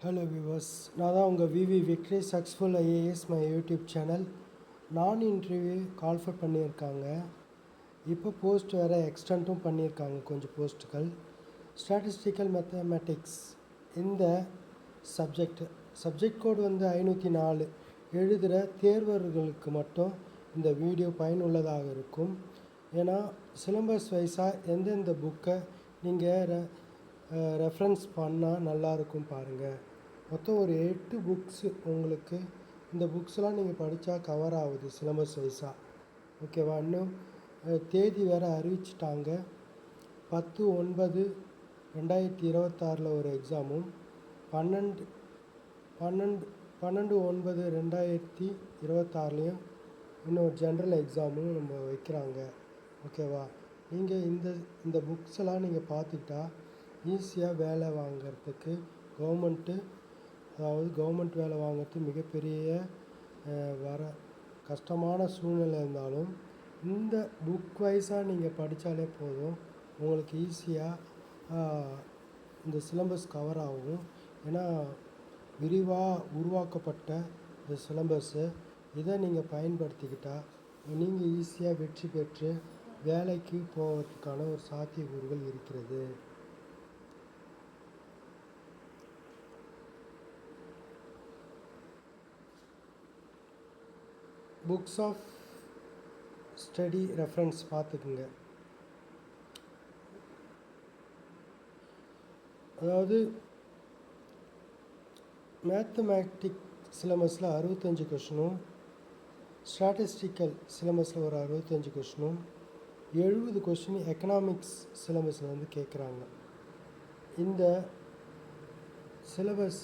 Hello viewers, நான் தான் உங்கள் விவி victory successful IAS my YouTube channel. Interview call for பண்ணியிருக்காங்க. இப்போ போஸ்ட் வேறு எக்ஸ்டெண்ட்டும் பண்ணியிருக்காங்க கொஞ்சம் போஸ்ட்டுகள். ஸ்டாட்டிஸ்டிக்கல் மேத்தமேட்டிக்ஸ் இந்த சப்ஜெக்ட் கோடு வந்து 504 எழுதுகிற தேர்வர்களுக்கு மட்டும் இந்த வீடியோ பயனுள்ளதாக இருக்கும். ஏன்னா சிலபஸ் வைஸாக எந்தெந்த புக்கை நீங்கள் ரெஃபரன்ஸ் பண்ணால் நல்லாயிருக்கும் பாருங்கள். மொத்தம் ஒரு 8 புக்ஸு உங்களுக்கு இந்த புக்ஸ்லாம் நீங்கள் படித்தா கவர் ஆகுது சிலபஸ் வைஸாக. ஓகேவா? இன்னும் தேதி வேறு அறிவிச்சிட்டாங்க. 10/9/2026 ஒரு எக்ஸாமும் 12/9/2026 இன்னொரு ஜென்ரல் எக்ஸாமும் நம்ம வைக்கிறாங்க. ஓகேவா? நீங்கள் இந்த புக்ஸெல்லாம் நீங்கள் பார்த்துக்கிட்டா ஈஸியாக வேலை வாங்கிறதுக்கு கவர்மெண்ட் வேலை வாங்கிறது மிகப்பெரிய வர கஷ்டமான சூழ்நிலை இருந்தாலும் இந்த புக் வைஸாக நீங்கள் படித்தாலே போதும், உங்களுக்கு ஈஸியாக இந்த சிலபஸ் கவர் ஆகும். ஏன்னா விரிவாக உருவாக்கப்பட்ட இந்த சிலபஸ்ஸு இதை நீங்கள் பயன்படுத்திக்கிட்டால் நீங்கள் ஈஸியாக வெற்றி பெற்று வேலைக்கு போவதற்கான ஒரு சாத்தியக்கூறுகள் இருக்கிறது. புக்ஸ் ஆஃப் ஸ்டடி ரெஃபரன்ஸ் பார்த்துக்குங்க. அதாவது மேத்தமேட்டிக் சிலபஸில் 65 கொஷினும், ஸ்டாட்டிஸ்டிக்கல் சிலபஸில் ஒரு 65 கொஷினும், 70 கொஷின் எக்கனாமிக்ஸ் சிலபஸில் வந்து கேட்குறாங்க. இந்த சிலபஸ்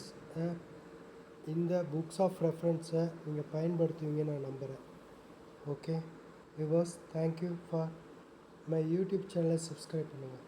இந்த புக்ஸ் ஆஃப் ரெஃபரன்ஸை நீங்கள் பயன்படுத்துவீங்கன்னு நான் நம்புகிறேன். Okay viewers, thank you for my YouTube சேனலை சப்ஸ்கிரைப் பண்ணுங்கள்.